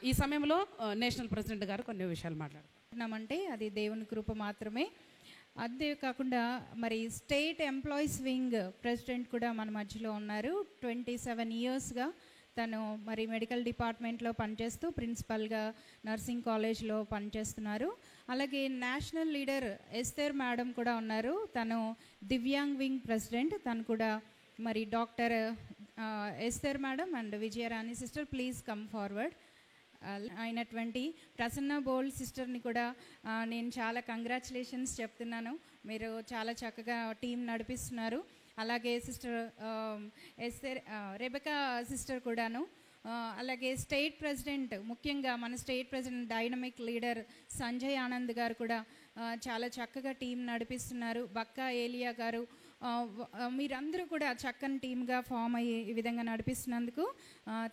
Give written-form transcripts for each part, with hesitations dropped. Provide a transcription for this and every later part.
ఈ సమయంలో national president గారు కొన్ని విషయాలు మాట్లాడుతున్నామంటే అది దేవుని కృప మాత్రమే. అంతే కాకుండా మరి స్టేట్ ఎంప్లాయీస్ వింగ్ ప్రెసిడెంట్ కూడా మన మధ్యలో ఉన్నారు. 27 ఇయర్స్గా తను మరి మెడికల్ డిపార్ట్మెంట్లో పనిచేస్తూ ప్రిన్సిపల్గా నర్సింగ్ కాలేజ్లో పనిచేస్తున్నారు. అలాగే నేషనల్ లీడర్ ఎస్తేర్ మేడం కూడా ఉన్నారు. తను దివ్యాంగ్ వింగ్ ప్రెసిడెంట్. తను కూడా మరి doctor Esther madam and Vijayarani sister please come forward. అయినటువంటి ప్రసన్న బోల్డ్ సిస్టర్ని కూడా నేను చాలా కంగ్రాచులేషన్స్ చెప్తున్నాను. మీరు చాలా చక్కగా టీం నడిపిస్తున్నారు. అలాగే సిస్టర్ ఎస్తేర్ రెబెకా సిస్టర్ కూడాను. అలాగే స్టేట్ ప్రెసిడెంట్, ముఖ్యంగా మన state president dynamic leader Sanjay Anand గారు కూడా చాలా చక్కగా టీం నడిపిస్తున్నారు. బక్కా ఏలియా గారు, మీరందరూ కూడా చక్కని టీమ్గా ఫామ్ అయ్యి ఈ విధంగా నడిపిస్తున్నందుకు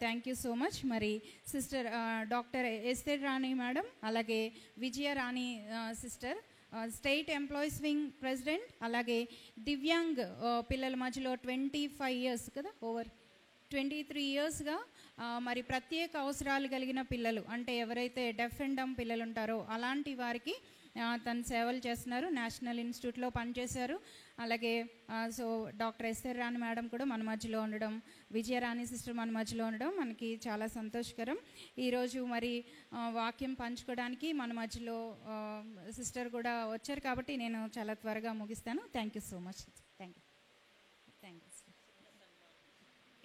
థ్యాంక్ యూ సో మచ్. మరి sister doctor Esther Rani madam, అలాగే Vijaya Rani sister state employees wing president, అలాగే దివ్యాంగ్ పిల్లల మధ్యలో 25 ఇయర్స్ కదా, ఓవర్ 23 ఇయర్స్గా మరి ప్రత్యేక అవసరాలు కలిగిన పిల్లలు, అంటే ఎవరైతే డెఫ్ అండ్ డమ్ పిల్లలు ఉంటారో అలాంటి వారికి తను సేవలు చేస్తున్నారు. నేషనల్ ఇన్స్టిట్యూట్లో పనిచేశారు. అలాగే so doctor Esther Rani madam కూడా మన మధ్యలో ఉండడం, విజయరాణి సిస్టర్ మన మధ్యలో ఉండడం మనకి చాలా సంతోషకరం. ఈరోజు మరి వాక్యం పంచుకోవడానికి మన మధ్యలో సిస్టర్ కూడా వచ్చారు కాబట్టి నేను చాలా త్వరగా ముగిస్తాను. Thank you so much. Thank you.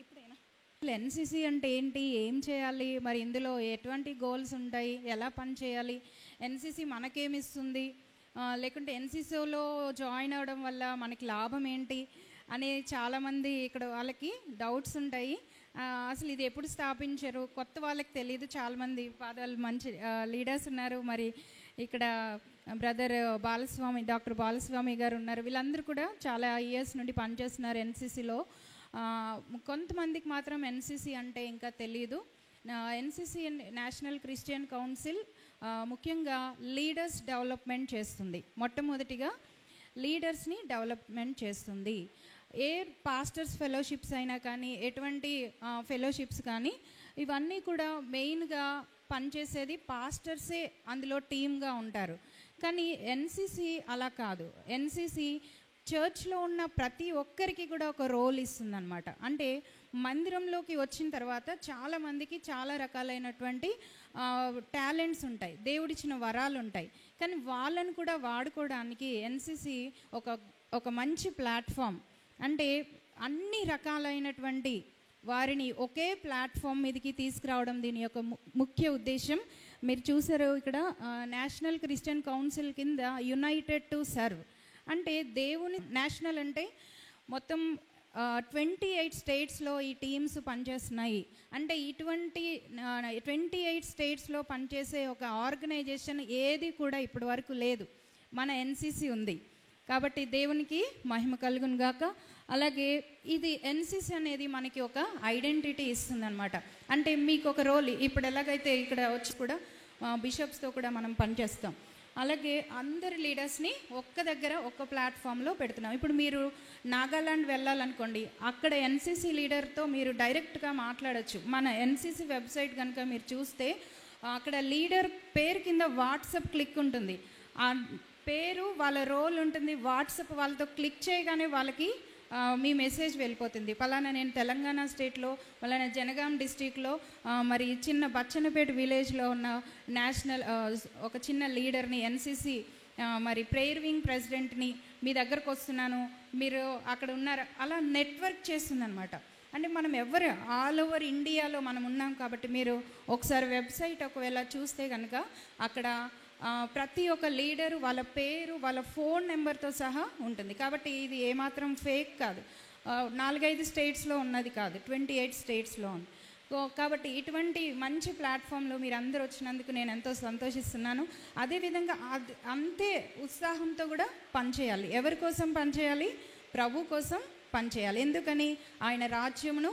ఇప్పుడేనా ఎన్సిసి అంటే ఏంటి, ఏం చేయాలి, మరి ఇందులో ఎటువంటి గోల్స్ ఉంటాయి, ఎలా పని చేయాలి, ఎన్సిసి మనకేమిస్తుంది, లేకుంటే ఎన్సిసిలో జాయిన్ అవ్వడం వల్ల మనకి లాభం ఏంటి అని చాలామంది ఇక్కడ వాళ్ళకి డౌట్స్ ఉంటాయి. అసలు ఇది ఎప్పుడు స్థాపించారు, కొత్త వాళ్ళకి తెలియదు. చాలామంది పాదాలు మంచి లీడర్స్ ఉన్నారు. మరి ఇక్కడ బ్రదర్ బాలస్వామి, డాక్టర్ బాలస్వామి గారు ఉన్నారు. వీళ్ళందరూ కూడా చాలా ఇయర్స్ నుండి పనిచేస్తున్నారు ఎన్సిసిలో. కొంతమందికి మాత్రం ఎన్సిసి అంటే ఇంకా తెలియదు. ఎన్సిసి నేషనల్ క్రిస్టియన్ కౌన్సిల్ ముఖ్యంగా లీడర్స్ డెవలప్మెంట్ చేస్తుంది. మొట్టమొదటిగా లీడర్స్ని డెవలప్మెంట్ చేస్తుంది. ఏ పాస్టర్స్ ఫెలోషిప్స్ అయినా కానీ, ఎటువంటి ఫెలోషిప్స్ కానీ, ఇవన్నీ కూడా మెయిన్గా పనిచేసేది పాస్టర్సే అందులో టీమ్గా ఉంటారు. కానీ ఎన్సిసి అలా కాదు. ఎన్సిసి చర్చ్లో ఉన్న ప్రతి ఒక్కరికి కూడా ఒక రోల్ ఇస్తుందన్నమాట. అంటే మందిరంలోకి వచ్చిన తర్వాత చాలామందికి చాలా రకాలైనటువంటి టాలెంట్స్ ఉంటాయి, దేవుడిచ్చిన వరాలు ఉంటాయి. కానీ వాళ్ళను కూడా వాడుకోవడానికి ఎన్సిసి ఒక మంచి ప్లాట్ఫామ్. అంటే అన్ని రకాలైనటువంటి వారిని ఒకే ప్లాట్ఫామ్ మీదకి తీసుకురావడం దీని యొక్క ముఖ్య ఉద్దేశం. మీరు చూసారు ఇక్కడ నేషనల్ క్రిస్టియన్ కౌన్సిల్ కింద యునైటెడ్ టు సర్వ్. అంటే దేవుని నేషనల్ అంటే మొత్తం 28 స్టేట్స్లో ఈ టీమ్స్ పనిచేస్తున్నాయి. అంటే ఇటువంటి 28 స్టేట్స్లో పనిచేసే ఒక ఆర్గనైజేషన్ ఏది కూడా ఇప్పటి వరకు లేదు. మన ఎన్సిసి ఉంది కాబట్టి దేవునికి మహిమ కలుగును గాక. అలాగే ఇది ఎన్సిసి అనేది మనకి ఒక ఐడెంటిటీ ఇస్తుంది అనమాట. అంటే మీకు ఒక రోల్, ఇప్పుడు ఎలాగైతే ఇక్కడ వచ్చి కూడా బిషప్స్తో కూడా మనం పనిచేస్తాం, అలాగే అందరి లీడర్స్ని ఒక్క దగ్గర ఒక్క ప్లాట్ఫామ్లో పెడుతున్నాం. ఇప్పుడు మీరు నాగాలాండ్ వెళ్ళాలనుకోండి, అక్కడ ఎన్సిసి లీడర్తో మీరు డైరెక్ట్గా మాట్లాడచ్చు. మన ఎన్సిసి వెబ్సైట్ కనుక మీరు చూస్తే అక్కడ లీడర్ పేరు కింద వాట్సాప్ క్లిక్ ఉంటుంది. ఆ పేరు, వాళ్ళ రోల్ ఉంటుంది. వాట్సాప్ వాళ్ళతో క్లిక్ చేయగానే వాళ్ళకి మీ మెసేజ్ వెళ్ళిపోతుంది. పలానా నేను తెలంగాణ స్టేట్లో, పలానా జనగాం డిస్టిక్లో మరి చిన్న బచ్చన్నపేట విలేజ్లో ఉన్న నేషనల్ ఒక చిన్న లీడర్ని, ఎన్సిసి మరి ప్రేయర్ వింగ్ ప్రెసిడెంట్ని మీ దగ్గరకు వస్తున్నాను, మీరు అక్కడ ఉన్నారు, అలా నెట్వర్క్ చేస్తుందన్నమాట. అంటే మనం ఎవరు ఆల్ ఓవర్ ఇండియాలో మనం ఉన్నాం కాబట్టి మీరు ఒకసారి వెబ్సైట్ ఒకవేళ చూస్తే కనుక అక్కడ ప్రతి ఒక్క లీడరు వాళ్ళ పేరు, వాళ్ళ ఫోన్ నెంబర్తో సహా ఉంటుంది. కాబట్టి ఇది ఏమాత్రం ఫేక్ కాదు. 4-5 స్టేట్స్లో ఉన్నది కాదు, 28 స్టేట్స్లో ఉంది. కాబట్టి ఇటువంటి మంచి ప్లాట్ఫామ్లో మీరు అందరూ వచ్చినందుకు నేను ఎంతో సంతోషిస్తున్నాను. అదేవిధంగా అంతే ఉత్సాహంతో కూడా పనిచేయాలి. ఎవరి కోసం పనిచేయాలి? ప్రభు కోసం పనిచేయాలి. ఎందుకని? ఆయన రాజ్యమును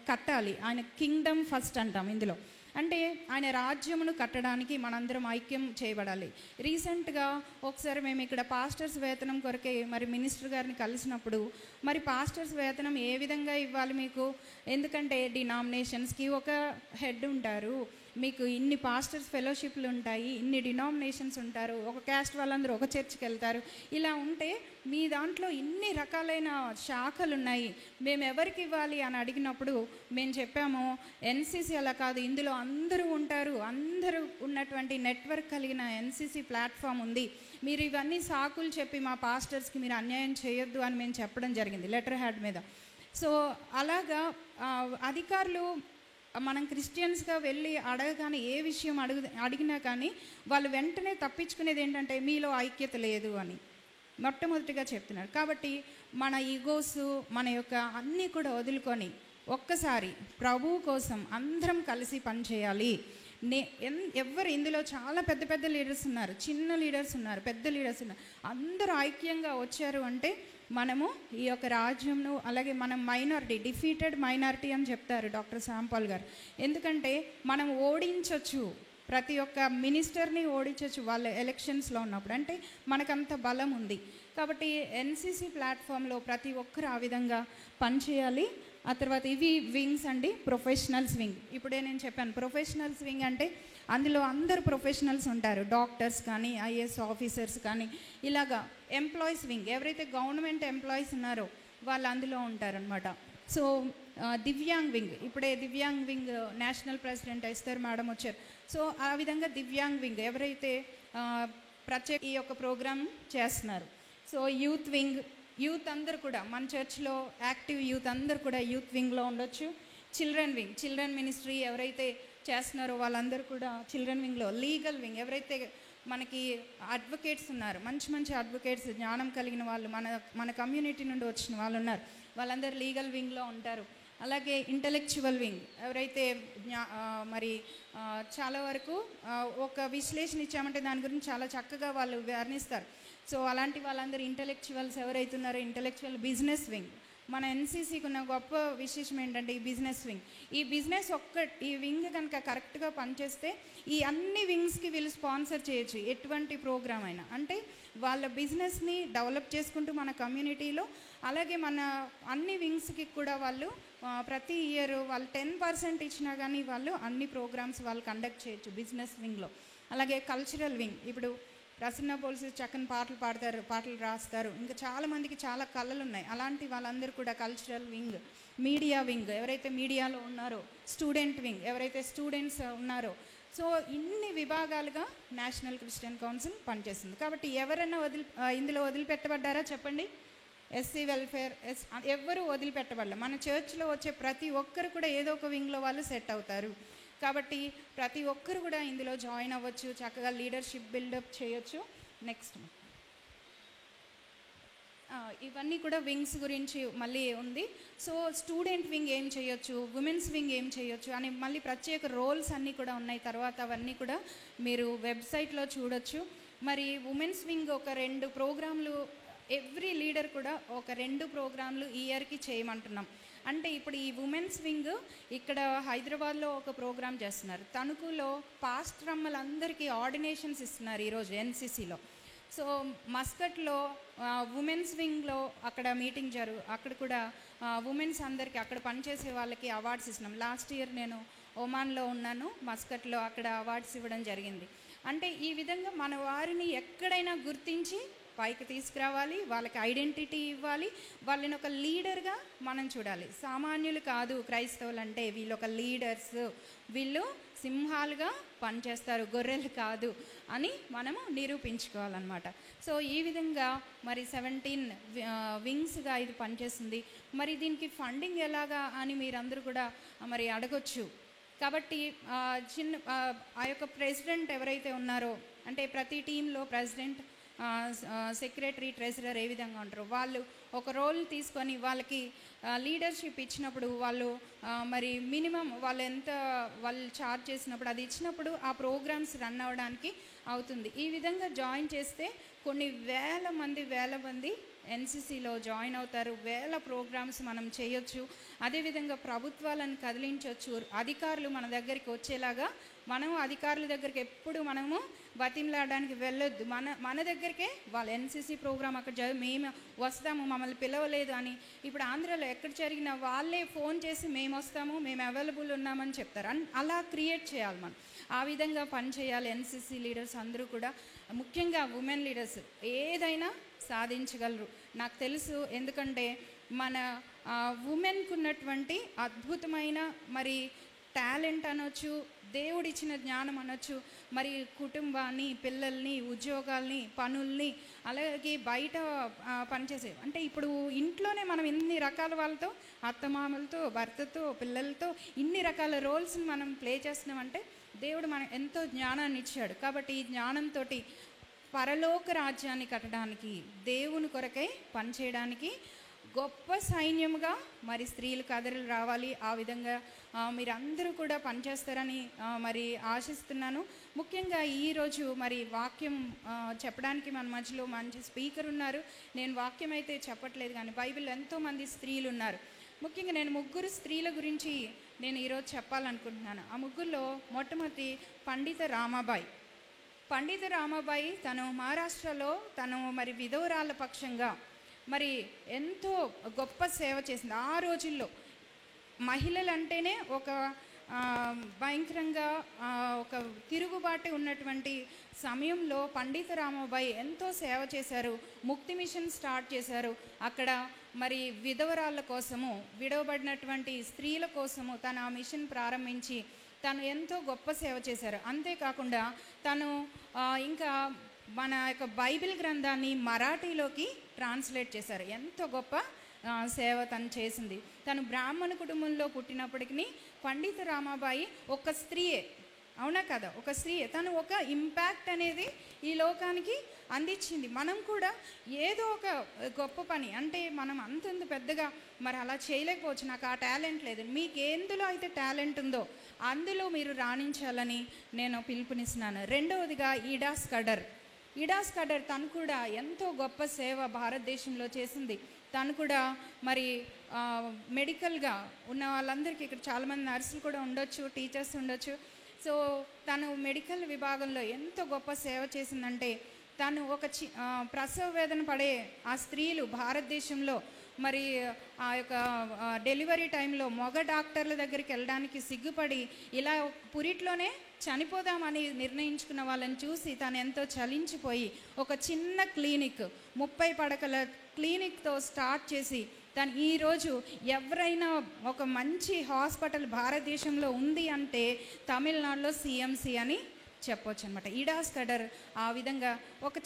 కట్టాలి. ఆయన కింగ్డమ్ ఫస్ట్ అంటాం ఇందులో. అంటే ఆయన రాజ్యమును కట్టడానికి మనందరం ఐక్యం చేయబడాలి. రీసెంట్గా ఒకసారి మేము ఇక్కడ పాస్టర్స్ వేతనం కొరకే మరి మినిస్టర్ గారిని కలిసినప్పుడు, మరి పాస్టర్స్ వేతనం ఏ విధంగా ఇవ్వాలి మీకు, ఎందుకంటే డినామినేషన్స్కి ఒక హెడ్ ఉంటారు, మీకు ఇన్ని పాస్టర్స్ ఫెలోషిప్లు ఉంటాయి, ఇన్ని డినామినేషన్స్ ఉంటారు, ఒక క్యాస్ట్ వాళ్ళందరూ ఒక చర్చ్కి వెళ్తారు. ఇలా ఉంటే మీ దాంట్లో ఇన్ని రకాలైన శాఖలు ఉన్నాయి, మేము ఎవరికి ఇవ్వాలి అని అడిగినప్పుడు మేము చెప్పాము, ఎన్సీసీ అలా కాదు, ఇందులో అందరూ ఉంటారు, అందరూ ఉన్నటువంటి నెట్వర్క్ కలిగిన ఎన్సీసీ ప్లాట్ఫామ్ ఉంది, మీరు ఇవన్నీ సాకులు చెప్పి మా పాస్టర్స్కి మీరు అన్యాయం చేయొద్దు అని మేము చెప్పడం జరిగింది లెటర్ హ్యాడ్ మీద. సో అలాగా అధికారులు మనం క్రిస్టియన్స్గా వెళ్ళి అడగగానే ఏ విషయం అడిగినా కానీ వాళ్ళు వెంటనే తప్పించుకునేది ఏంటంటే మీలో ఐక్యత లేదు అని మొట్టమొదటిగా చెప్తున్నారు. కాబట్టి మన ఈగోస్ మన యొక్క అన్నీ కూడా వదులుకొని ఒక్కసారి ప్రభువు కోసం అందరం కలిసి పనిచేయాలి. ఎవరు ఇందులో చాలా పెద్ద పెద్ద లీడర్స్ ఉన్నారు, చిన్న లీడర్స్ ఉన్నారు, పెద్ద లీడర్స్ ఉన్నారు, అందరూ ఐక్యంగా వచ్చారు అంటే మనము ఈ యొక్క రాజ్యంను, అలాగే మనం మైనారిటీ, డిఫీటెడ్ మైనారిటీ అని చెప్తారు డాక్టర్ శాంపాల్ గారు. ఎందుకంటే మనం ఓడించవచ్చు, ప్రతి ఒక్క మినిస్టర్ని ఓడించవచ్చు వాళ్ళ ఎలక్షన్స్లో ఉన్నప్పుడు, అంటే మనకంత బలం ఉంది. కాబట్టి ఎన్సీసీ ప్లాట్ఫామ్లో ప్రతి ఒక్కరు ఆ విధంగా పనిచేయాలి. ఆ తర్వాత ఇవి వింగ్స్ అండి, ప్రొఫెషనల్స్ వింగ్. ఇప్పుడే నేను చెప్పాను ప్రొఫెషనల్స్ వింగ్ అంటే అందులో అందరు ప్రొఫెషనల్స్ ఉంటారు, డాక్టర్స్ కానీ ఐఏఎస్ ఆఫీసర్స్ కానీ, ఇలాగా ఎంప్లాయీస్ వింగ్ ఎవరైతే గవర్నమెంట్ ఎంప్లాయీస్ ఉన్నారో వాళ్ళు అందులో ఉంటారనమాట. సో దివ్యాంగ్ వింగ్, ఇప్పుడే divyang wing national president Esther madam వచ్చారు. సో ఆ విధంగా దివ్యాంగ్ వింగ్ ఎవరైతే ప్రత్యేక ఈ యొక్క ప్రోగ్రామ్ చేస్తున్నారు. సో యూత్ వింగ్, యూత్ అందరు కూడా మన చర్చ్లో యాక్టివ్ యూత్ అందరు కూడా యూత్ వింగ్లో ఉండొచ్చు. చిల్డ్రన్ వింగ్, చిల్డ్రన్ మినిస్ట్రీ ఎవరైతే చేస్తున్నారో వాళ్ళందరూ కూడా చిల్డ్రన్ వింగ్లో. లీగల్ వింగ్ ఎవరైతే మనకి అడ్వకేట్స్ ఉన్నారు, మంచి మంచి అడ్వకేట్స్, జ్ఞానం కలిగిన వాళ్ళు, మన కమ్యూనిటీ నుండి వచ్చిన వాళ్ళు ఉన్నారు, వాళ్ళందరూ లీగల్ వింగ్లో ఉంటారు. అలాగే ఇంటలెక్చువల్ వింగ్ ఎవరైతే మరి చాలా వరకు ఒక విశ్లేషణ ఇచ్చామంటే దాని గురించి చాలా చక్కగా వాళ్ళు వర్ణిస్తారు. సో అలాంటి వాళ్ళందరూ ఇంటలెక్చువల్స్ ఎవరైతే ఉన్నారో ఇంటలెక్చువల్. బిజినెస్ వింగ్, మన ఎన్సీసీకి ఉన్న గొప్ప విశేషం ఏంటంటే ఈ బిజినెస్ వింగ్. ఈ బిజినెస్ ఈ వింగ్ కనుక కరెక్ట్గా పనిచేస్తే ఈ అన్ని వింగ్స్కి వీళ్ళు స్పాన్సర్ చేయొచ్చు ఎటువంటి ప్రోగ్రామ్ అయినా. అంటే వాళ్ళ బిజినెస్ని డెవలప్ చేసుకుంటూ మన కమ్యూనిటీలో, అలాగే మన అన్ని వింగ్స్కి కూడా వాళ్ళు ప్రతి ఇయర్ వాళ్ళు 10% ఇచ్చినా కానీ వాళ్ళు అన్ని ప్రోగ్రామ్స్ వాళ్ళు కండక్ట్ చేయొచ్చు బిజినెస్ వింగ్లో. అలాగే కల్చరల్ వింగ్, ఇప్పుడు ప్రసన్న పోలీసు చక్కని పాటలు పాడతారు, పాటలు రాస్తారు, ఇంకా చాలామందికి చాలా కళలు ఉన్నాయి, అలాంటి వాళ్ళందరూ కూడా కల్చరల్ వింగ్. మీడియా వింగ్ ఎవరైతే మీడియాలో ఉన్నారో, స్టూడెంట్ వింగ్ ఎవరైతే స్టూడెంట్స్ ఉన్నారో. సో ఇన్ని విభాగాలుగా నేషనల్ క్రిస్టియన్ కౌన్సిల్ పనిచేస్తుంది. కాబట్టి ఎవరైనా ఇందులో వదిలిపెట్టబడ్డారా చెప్పండి? ఎస్సీ వెల్ఫేర్ ఎవ్వరూ వదిలిపెట్టబడలే. మన చర్చ్లో వచ్చే ప్రతి ఒక్కరు కూడా ఏదో ఒక వింగ్లో వాళ్ళు సెట్ అవుతారు. కాబట్టి ప్రతి ఒక్కరు కూడా ఇందులో జాయిన్ అవ్వచ్చు, చక్కగా లీడర్షిప్ బిల్డప్ చేయొచ్చు. నెక్స్ట్ ఇవన్నీ కూడా వింగ్స్ గురించి మళ్ళీ ఉంది. సో స్టూడెంట్ వింగ్ ఏం చేయొచ్చు, ఉమెన్స్ వింగ్ ఏం చేయొచ్చు అని మళ్ళీ ప్రత్యేక రోల్స్ అన్నీ కూడా ఉన్నాయి. తర్వాత అవన్నీ కూడా మీరు వెబ్సైట్లో చూడొచ్చు. మరి ఉమెన్స్ వింగ్ ఒక 2 ప్రోగ్రాంలు, ఎవ్రీ లీడర్ కూడా ఒక 2 ప్రోగ్రాంలు ఈ ఇయర్కి చేయమంటున్నాం. అంటే ఇప్పుడు ఈ ఉమెన్స్ వింగ్ ఇక్కడ హైదరాబాద్లో ఒక ప్రోగ్రామ్ చేస్తున్నారు, తణుకులో పాస్టరమ్మలందరికీ ఆర్డినేషన్స్ ఇస్తున్నారు ఈరోజు ఎన్సీసీలో. సో మస్కట్లో ఉమెన్స్ వింగ్లో అక్కడ మీటింగ్ అక్కడ కూడా ఉమెన్స్ అందరికీ అక్కడ పనిచేసే వాళ్ళకి అవార్డ్స్ ఇస్తున్నాం. లాస్ట్ ఇయర్ నేను ఒమాన్లో ఉన్నాను, మస్కట్లో, అక్కడ అవార్డ్స్ ఇవ్వడం జరిగింది. అంటే ఈ విధంగా మన వారిని ఎక్కడైనా గుర్తించి పైకి తీసుకురావాలి, వాళ్ళకి ఐడెంటిటీ ఇవ్వాలి, వాళ్ళని ఒక లీడర్గా మనం చూడాలి. సామాన్యులు కాదు క్రైస్తవులు అంటే, వీళ్ళు ఒక లీడర్స్, వీళ్ళు సింహాలుగా పనిచేస్తారు, గొర్రెలు కాదు అని మనము నిరూపించుకోవాలన్నమాట. సో ఈ విధంగా మరి 17 వింగ్స్గా ఇది పనిచేస్తుంది. మరి దీనికి ఫండింగ్ ఎలాగా అని మీరందరూ కూడా మరి అడగొచ్చు. కాబట్టి ఆ యొక్క ప్రెసిడెంట్ ఎవరైతే ఉన్నారో, అంటే ప్రతి టీంలో ప్రెసిడెంట్, సెక్రటరీ, ట్రెజరర్ ఏ విధంగా ఉంటారు, వాళ్ళు ఒక రోల్ తీసుకొని వాళ్ళకి లీడర్షిప్ ఇచ్చినప్పుడు వాళ్ళు మరి మినిమం వాళ్ళు చార్జ్ చేసినప్పుడు అది ఇచ్చినప్పుడు ఆ ప్రోగ్రామ్స్ రన్ అవ్వడానికి అవుతుంది. ఈ విధంగా జాయిన్ చేస్తే కొన్ని వేల మంది ఎన్సీసీలో జాయిన్ అవుతారు, వేల ప్రోగ్రామ్స్ మనం చేయొచ్చు. అదేవిధంగా ప్రభుత్వాలను కదిలించవచ్చు, అధికారులు మన దగ్గరికి వచ్చేలాగా, మనం అధికారుల దగ్గరికి ఎప్పుడు మనము బతిమలాడడానికి వెళ్ళొద్దు. మన దగ్గరికే వాళ్ళు ఎన్సీసీ ప్రోగ్రామ్ అక్కడ మేము వస్తాము, మమ్మల్ని పిలవలేదు అని ఇప్పుడు ఆంధ్రాలో ఎక్కడ జరిగినా వాళ్ళే ఫోన్ చేసి మేము వస్తాము, మేము అవైలబుల్ ఉన్నామని చెప్తారు. అలా క్రియేట్ చేయాలి మనం. ఆ విధంగా పనిచేయాలి ఎన్సీసీ లీడర్స్ అందరూ కూడా. ముఖ్యంగా ఉమెన్ లీడర్స్ ఏదైనా సాధించగలరు నాకు తెలుసు. ఎందుకంటే మన ఉమెన్కు ఉన్నటువంటి అద్భుతమైన మరి టాలెంట్ అనొచ్చు, దేవుడిచ్చిన జ్ఞానం అనొచ్చు, మరి కుటుంబాన్ని, పిల్లల్ని, ఉద్యోగాల్ని, పనుల్ని, అలాగే బయట పనిచేసే అంటే ఇప్పుడు ఇంట్లోనే మనం ఇన్ని రకాల వాళ్ళతో, అత్తమామలతో, భర్తతో, పిల్లలతో ఇన్ని రకాల రోల్స్ని మనం ప్లే చేస్తున్నామంటే దేవుడు మనకు ఎంతో జ్ఞానాన్ని ఇచ్చాడు. కాబట్టి ఈ జ్ఞానంతో పరలోక రాజ్యాన్ని కట్టడానికి, దేవుని కొరకై పనిచేయడానికి గొప్ప సైన్యముగా మరి స్త్రీలు కథలు రావాలి. ఆ విధంగా మీరందరూ కూడా పనిచేస్తారని మరి ఆశిస్తున్నాను. ముఖ్యంగా ఈరోజు మరి వాక్యం చెప్పడానికి మన మధ్యలో మంచి స్పీకర్ ఉన్నారు. నేను వాక్యం అయితే చెప్పట్లేదు, కానీ బైబిల్ ఎంతోమంది స్త్రీలు ఉన్నారు. ముఖ్యంగా నేను 3 స్త్రీల గురించి నేను ఈరోజు చెప్పాలనుకుంటున్నాను. ఆ 3లో మొట్టమొదటి పండిత రామాబాయి. పండిత రామాబాయి తను మహారాష్ట్రలో తను మరి విధవరాల పక్షంగా మరి ఎంతో గొప్ప సేవ చేసింది. ఆ రోజుల్లో మహిళలు అంటేనే ఒక భయంకరంగా ఒక తిరుగుబాటు ఉన్నటువంటి సమయంలో పండిత రామాబాయి ఎంతో సేవ చేశారు. ముక్తి మిషన్ స్టార్ట్ చేశారు. అక్కడ మరి విధవరాళ్ళ కోసము, విడవబడినటువంటి స్త్రీల కోసము తను ఆ మిషన్ ప్రారంభించి తను ఎంతో గొప్ప సేవ చేశారు. అంతేకాకుండా తను ఇంకా మన యొక్క బైబిల్ గ్రంథాన్ని మరాఠీలోకి ట్రాన్స్లేట్ చేశారు. ఎంతో గొప్ప సేవ తను చేసింది. తను బ్రాహ్మణ కుటుంబంలో పుట్టినప్పటికీ పండిత రామాబాయి ఒక స్త్రీయే, అవునా కదా, ఒక స్త్రీయే. తను ఒక ఇంపాక్ట్ అనేది ఈ లోకానికి అందించింది. మనం కూడా ఏదో ఒక గొప్ప పని అంటే మనం అంతంత పెద్దగా మరి అలా చేయలేకపోవచ్చు, నాకు ఆ టాలెంట్ లేదు. మీకు ఎందులో అయితే టాలెంట్ ఉందో అందులో మీరు రాణించాలని నేను పిలుపునిస్తున్నాను. రెండవదిగా ఈడా స్కడర్ తను కూడా ఎంతో గొప్ప సేవ భారతదేశంలో చేసింది. తను కూడా మరి మెడికల్గా ఉన్న వాళ్ళందరికీ, ఇక్కడ చాలామంది నర్సులు కూడా ఉండొచ్చు, టీచర్స్ ఉండొచ్చు. సో తను మెడికల్ విభాగంలో ఎంతో గొప్ప సేవ చేసిందంటే తను ఒక ప్రసవ వేదన పడే ఆ స్త్రీలు భారతదేశంలో మరి ఆ యొక్క డెలివరీ టైంలో మగ డాక్టర్ల దగ్గరికి వెళ్ళడానికి సిగ్గుపడి ఇలా పురిట్లోనే చనిపోదామని నిర్ణయించుకున్న వాళ్ళని చూసి తను ఎంతో చలించిపోయి ఒక చిన్న క్లినిక్ 30 పడకల క్లినిక్తో స్టార్ట్ చేసి తను ఈరోజు ఎవరైనా ఒక మంచి హాస్పిటల్ భారతదేశంలో ఉంది అంటే తమిళనాడులో సిఎంసి అని చెప్పొచ్చు అనమాట. ఈడా స్కడర్ ఆ విధంగా ఒక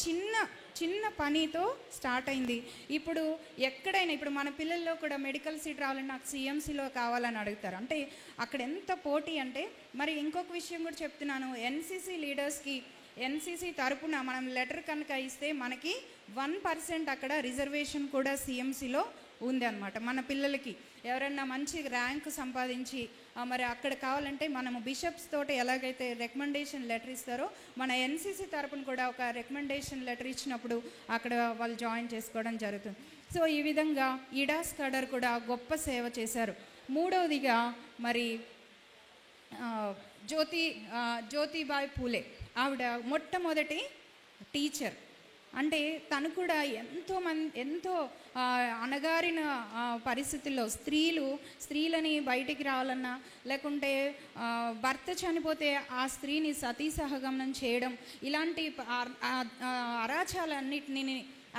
చిన్న పనితో స్టార్ట్ అయింది. ఇప్పుడు ఎక్కడైనా ఇప్పుడు మన పిల్లల్లో కూడా మెడికల్ సీట్ రావాలని నాకు సిఎంసిలో కావాలని అడుగుతారు. అంటే అక్కడ ఎంత పోటీ అంటే. మరి ఇంకొక విషయం కూడా చెప్తున్నాను, ఎన్సీసీ లీడర్స్కి ఎన్సీసీ తరపున మనం లెటర్ కనుక ఇస్తే మనకి 1% అక్కడ రిజర్వేషన్ కూడా సిఎంసిలో ఉంది అనమాట. మన పిల్లలకి ఎవరన్నా మంచి ర్యాంక్ సంపాదించి మరి అక్కడ కావాలంటే మనము బిషప్స్ తోటి ఎలాగైతే రికమెండేషన్ లెటర్ ఇస్తారో మన ఎన్సీసీ తరపున కూడా ఒక రికమెండేషన్ లెటర్ ఇచ్చినప్పుడు అక్కడ వాళ్ళు జాయిన్ చేసుకోవడం జరుగుతుంది. సో ఈ విధంగా ఈడా స్కడర్ కూడా గొప్ప సేవ చేశారు. మూడవదిగా మరి జ్యోతిబాయి పూలే, ఆవిడ మొట్టమొదటి టీచర్. అంటే తను కూడా ఎంతో అణగారిన పరిస్థితుల్లో స్త్రీలని బయటికి రావాలన్నా, లేకుంటే భర్త చనిపోతే ఆ స్త్రీని సతీ సహగమనం చేయడం, ఇలాంటి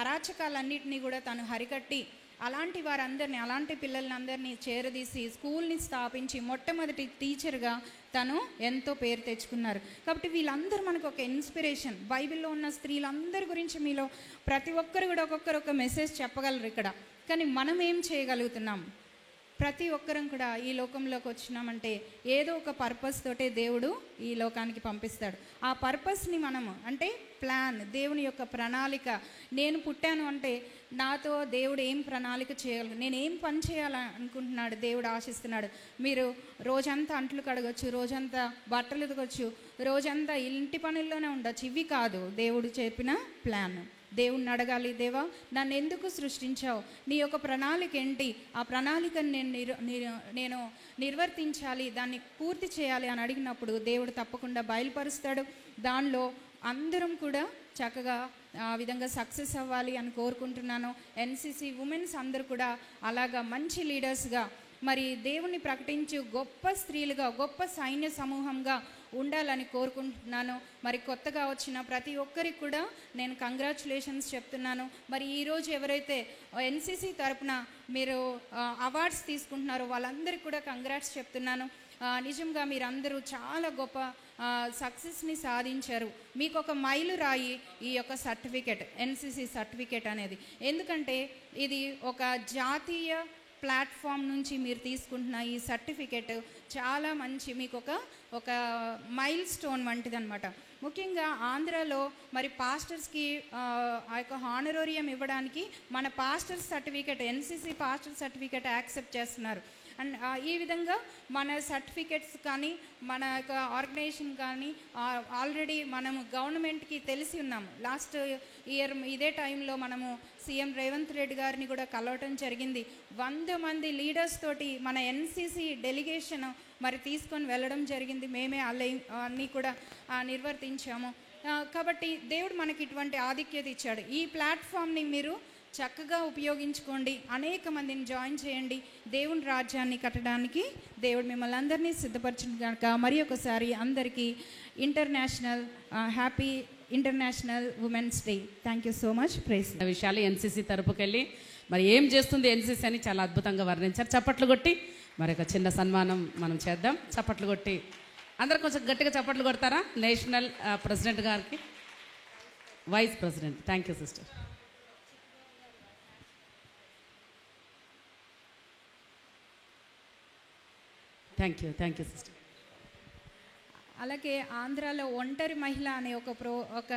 అరాచకాలన్నిటినీ కూడా తను హరికట్టి అలాంటి వారందరినీ, అలాంటి పిల్లలందరినీ చేరదీసి స్కూల్ని స్థాపించి మొట్టమొదటి టీచర్గా తను ఎంతో పేరు తెచ్చుకున్నారు. కాబట్టి వీళ్ళందరూ మనకు ఒక ఇన్స్పిరేషన్. బైబిల్లో ఉన్న స్త్రీలందరి గురించి మీలో ప్రతి ఒక్కరు కూడా ఒక్కొక్కరు ఒక మెసేజ్ చెప్పగలరు ఇక్కడ. కానీ మనం ఏం చేయగలుగుతున్నాం? ప్రతి ఒక్కరం కూడా ఈ లోకంలోకి వచ్చినామంటే ఏదో ఒక పర్పస్ తోటే దేవుడు ఈ లోకానికి పంపిస్తాడు. ఆ పర్పస్ని మనము అంటే ప్లాన్, దేవుని యొక్క ప్రణాళిక. నేను పుట్టాను అంటే నాతో దేవుడు ఏం ప్రణాళిక చేయగలరు, నేను ఏం పని చేయాలనుకుంటున్నాడు దేవుడు ఆశిస్తున్నాడు. మీరు రోజంతా అంట్లు కడగచ్చు, రోజంతా బట్టలు ఉతకొచ్చు, రోజంతా ఇంటి పనుల్లోనే ఉండొచ్చు. ఇవి కాదు దేవుడు చెప్పిన ప్లాన్. దేవుణ్ణి అడగాలి, దేవా నన్ను ఎందుకు సృష్టించావు, నీ యొక్క ప్రణాళిక ఏంటి, ఆ ప్రణాళికను నేను నిర్వర్తించాలి, దాన్ని పూర్తి చేయాలి అని అడిగినప్పుడు దేవుడు తప్పకుండా బయలుపరుస్తాడు. దానిలో అందరం కూడా చక్కగా ఆ విధంగా సక్సెస్ అవ్వాలి అని కోరుకుంటున్నాను. ఎన్సిసి ఉమెన్స్ అందరూ కూడా అలాగా మంచి లీడర్స్గా, మరి దేవుణ్ణి ప్రకటించు గొప్ప స్త్రీలుగా, గొప్ప సైన్య సమూహంగా ఉండాలని కోరుకుంటున్నాను. మరి కొత్తగా వచ్చిన ప్రతి ఒక్కరికి కూడా నేను కంగ్రాచులేషన్స్ చెప్తున్నాను. మరి ఈరోజు ఎవరైతే ఎన్సిసి తరపున మీరు అవార్డ్స్ తీసుకుంటున్నారో వాళ్ళందరికీ కూడా కంగ్రాట్స్ చెప్తున్నాను. నిజంగా మీరందరూ చాలా గొప్ప సక్సెస్ని సాధించారు. మీకు ఒక మైలురాయి ఈ యొక్క సర్టిఫికెట్, ఎన్సిసి సర్టిఫికెట్ అనేది. ఎందుకంటే ఇది ఒక జాతీయ ప్లాట్ఫామ్ నుంచి మీరు తీసుకుంటున్న ఈ సర్టిఫికెట్ చాలా మంచి, మీకు ఒక మైల్ స్టోన్ వంటిది అనమాట. ముఖ్యంగా ఆంధ్రాలో మరి పాస్టర్స్కి ఆ యొక్క హానరోరియం ఇవ్వడానికి మన pastors certificate, NCC pastor certificate accept చేస్తున్నారు. అండ్ ఈ విధంగా మన సర్టిఫికెట్స్ కానీ మన యొక్క ఆర్గనైజేషన్ కానీ ఆల్రెడీ మనము గవర్నమెంట్కి తెలిసి ఉన్నాము. లాస్ట్ ఇయర్ ఇదే టైంలో మనము సీఎం రేవంత్ రెడ్డి గారిని కూడా కలవటం జరిగింది. 100 మంది లీడర్స్ తోటి మన ఎన్సిసి డెలిగేషన్ మరి తీసుకొని వెళ్ళడం జరిగింది. మేమే అన్నీ కూడా నిర్వర్తించాము. కాబట్టి దేవుడు మనకి ఇటువంటి ఆధిక్యత ఇచ్చాడు. ఈ ప్లాట్ఫామ్ని మీరు చక్కగా ఉపయోగించుకోండి, అనేక మందిని జాయిన్ చేయండి. దేవుని రాజ్యాన్ని కట్టడానికి దేవుడు మిమ్మల్ని అందరినీ సిద్ధపరచును కనుక మరి ఒకసారి అందరికీ international happy international women's day. Thank you so much. Prize విషయాలు ఎన్సిసి తరపుకెళ్ళి మరి ఏం చేస్తుంది ఎన్సిసి అని చాలా అద్భుతంగా వర్ణించారు. చప్పట్లు కొట్టి మరి ఒక చిన్న సన్మానం మనం చేద్దాం. చప్పట్లు కొట్టి అందరు కొంచెం గట్టిగా చప్పట్లు కొడతారా? నేషనల్ ప్రెసిడెంట్ గారికి, vice president. Thank you sister. Thank you sister. అలాగే ఆంధ్రాలో ఒంటరి మహిళ అనే ఒక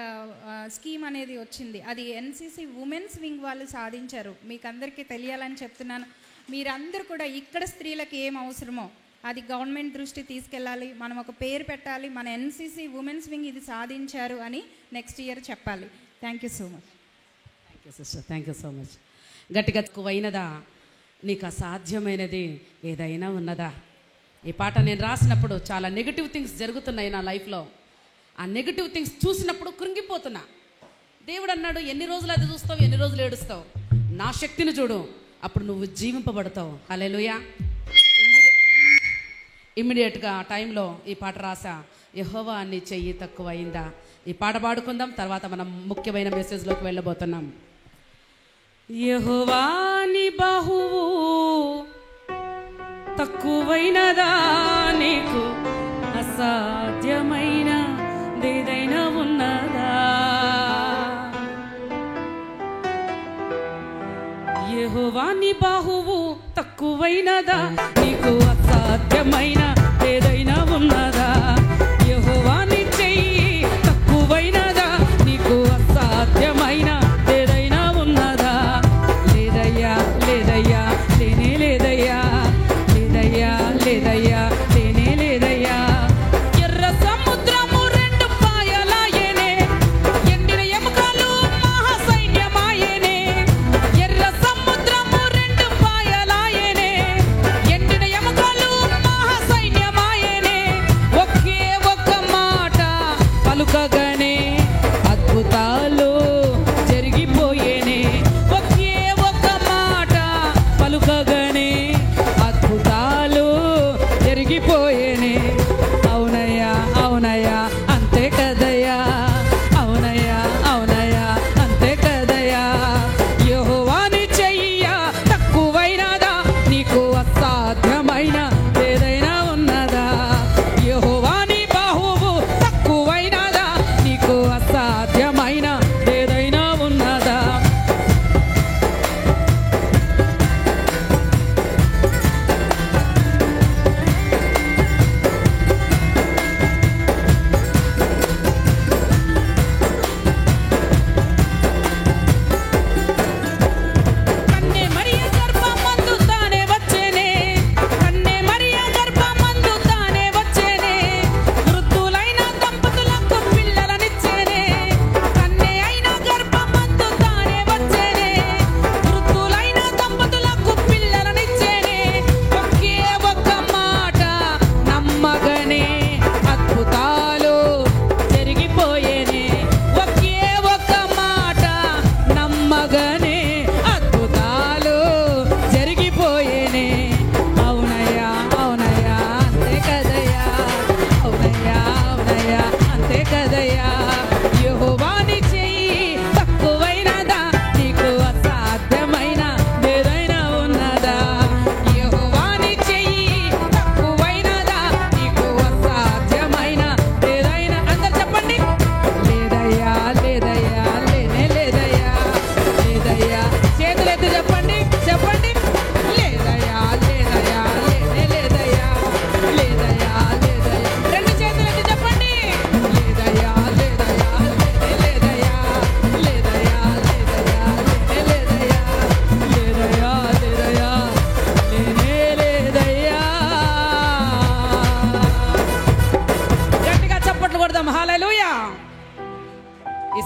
స్కీమ్ అనేది వచ్చింది. అది ఎన్సిసి ఉమెన్స్ వింగ్ వాళ్ళు సాధించారు. మీకు అందరికీ తెలియాలని చెప్తున్నాను. మీరందరూ కూడా ఇక్కడ స్త్రీలకు ఏం అవసరమో అది గవర్నమెంట్ దృష్టి తీసుకెళ్ళాలి. మనం ఒక పేరు పెట్టాలి, మన ఎన్సిసి ఉమెన్స్ వింగ్ ఇది సాధించారు అని నెక్స్ట్ ఇయర్ చెప్పాలి. Thank you so much. Thank you sister. Thank you so much. గట్టిగా ఎక్కువైనదా, నీకు అసాధ్యమైనది ఏదైనా ఉన్నదా? ఈ పాట నేను రాసినప్పుడు చాలా నెగిటివ్ థింగ్స్ జరుగుతున్నాయి నా లైఫ్లో. ఆ నెగిటివ్ థింగ్స్ చూసినప్పుడు కృంగిపోతున్నా. దేవుడు అన్నాడు, ఎన్ని రోజులు అది చూస్తావు, ఎన్ని రోజులు ఏడుస్తావు, నా శక్తిని చూడు, అప్పుడు నువ్వు జీవింపబడతావు. హల్లెలూయా. ఇమ్మీడియట్గా ఆ టైంలో ఈ పాట రాసా. యెహోవా నీ చెయ్యి తక్కువైందా. ఈ పాట పాడుకుందాం, తర్వాత మనం ముఖ్యమైన మెసేజ్లోకి వెళ్ళబోతున్నాం. యెహోవా నీ బాహువు తక్కువైనదా, నీకు అసాధ్యమైన దేదైనా ఉన్నదా? యెహోవా నీ బాహువు తక్కువైనదా, నీకు అసాధ్యమైన ఏదైనా ఉన్నదా? యెహోవా నీ చెయ్యి తక్కువైనదా, నీకు అసాధ్యమైన ఏదైనా ఉన్నదా? లేదయ్యా లేదయ్యా లేనే లేదయ్యా, లేదయ్యా లేదయ్యా లేనే లేదయ్యా. ఎర్ర సముద్రము రెండు పాయలాయనే, ఎండిన ఎముకలు మహాసైన్యమాయనే. ఎర్ర సముద్రము రెండు పాయలాయనే, ఎండిన ఎముకలు మహాసైన్యమాయనే.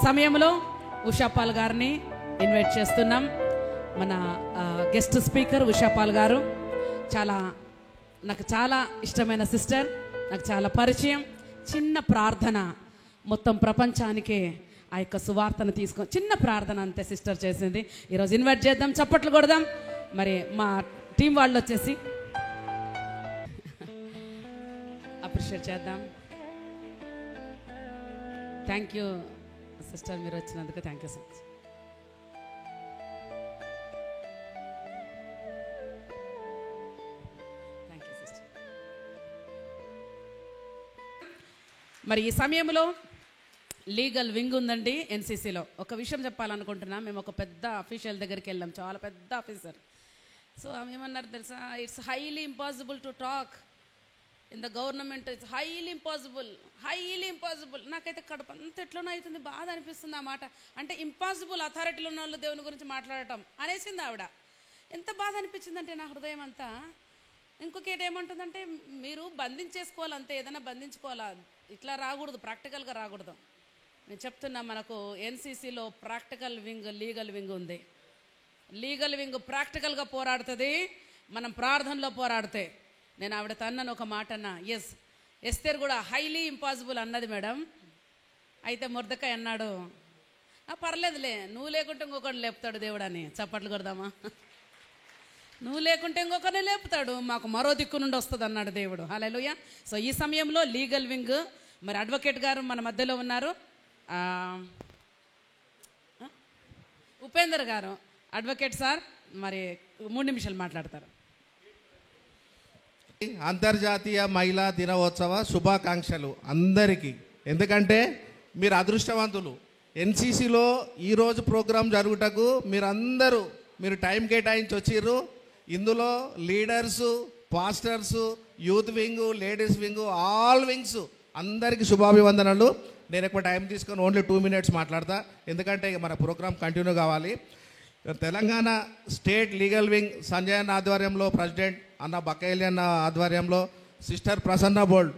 సమయంలో ఉషాపాల్ గారిని ఇన్వైట్ చేస్తున్నాం. మన గెస్ట్ స్పీకర్ ఉషాపాల్ గారు నాకు చాలా ఇష్టమైన సిస్టర్, నాకు చాలా పరిచయం. చిన్న ప్రార్థన మొత్తం ప్రపంచానికే ఆ యొక్క సువార్తను తీసుకొని చిన్న ప్రార్థన అంతే సిస్టర్ చేసింది. ఈరోజు ఇన్వైట్ చేద్దాం, చప్పట్లు కొడదాం. మరి మా టీం వాళ్ళు వచ్చేసి అప్రిషియేట్ చేద్దాం. థ్యాంక్ యూ సిస్టర్, మీరు వచ్చినందుకు thank you so much. Thank you sister. మరి ఈ సమయంలో లీగల్ వింగ్ ఉందండి ఎన్సీసీలో. ఒక విషయం చెప్పాలనుకుంటున్నా. మేము ఒక పెద్ద అఫీషియల్ దగ్గరికి వెళ్ళాం, చాలా పెద్ద ఆఫీసర్. సో ఆమె ఏమన్నారు తెలుసా, it's highly impossible to talk in the government, it's highly impossible. నాకైతే కడప అంత ఎట్లనో అవుతుంది, బాధ అనిపిస్తుంది ఆ మాట. అంటే ఇంపాసిబుల్ అథారిటీలో ఉన్న వాళ్ళు దేవుని గురించి మాట్లాడటం అనేసింది ఆవిడ. ఎంత బాధ అనిపించిందంటే నా హృదయం అంతా. ఇంకొకటి ఏమంటుందంటే, మీరు బంధించేసుకోవాలి అంతే, ఏదైనా బంధించుకోవాలా, ఇట్లా రాకూడదు, ప్రాక్టికల్గా రాకూడదు. నేను చెప్తున్నా, మనకు ఎన్సీసీలో ప్రాక్టికల్ వింగ్, లీగల్ వింగ్ ఉంది. లీగల్ వింగ్ ప్రాక్టికల్గా పోరాడుతుంది, మనం ప్రార్థనలో పోరాడితే. నేను ఆవిడ తన్నను ఒక మాట అన్నా, ఎస్తేర్ కూడా హైలీ ఇంపాసిబుల్ అన్నది మేడం. అయితే మొర్దకాయ అన్నాడు, పర్లేదులే, నువ్వు లేకుంటే ఇంకొకటి లేపుతాడు దేవుడు అని. చప్పట్లు కొడదామా? నువ్వు లేకుంటే ఇంకొకరిని లేపుతాడు, మాకు మరో దిక్కు నుండి వస్తుంది అన్నాడు దేవుడు. హల్లెలూయా. సో ఈ సమయంలో లీగల్ వింగ్, మరి అడ్వకేట్ గారు మన మధ్యలో ఉన్నారు, ఉపేందర్ గారు. అడ్వకేట్ సార్ మరి 3 నిమిషాలు మాట్లాడతారు. అంతర్జాతీయ మహిళా దినోత్సవ శుభాకాంక్షలు అందరికీ. ఎందుకంటే మీరు అదృష్టవంతులు. ఎన్సీసీలో ఈరోజు ప్రోగ్రాం జరుగుటకు మీరు టైం కేటాయించి వచ్చిర్రు. ఇందులో leaders, pastors, youth wing, ladies wing, all wings అందరికీ శుభాభివందనలు. నేను ఎక్కువ టైం తీసుకొని ఓన్లీ 2 minutes మాట్లాడతా, ఎందుకంటే మన ప్రోగ్రాం కంటిన్యూ కావాలి. Telangana state legal wing Sanjay అన్న ఆధ్వర్యంలో, ప్రెసిడెంట్ అన్న బకైలి అన్న ఆధ్వర్యంలో సిస్టర్ ప్రసన్న బోల్డ్,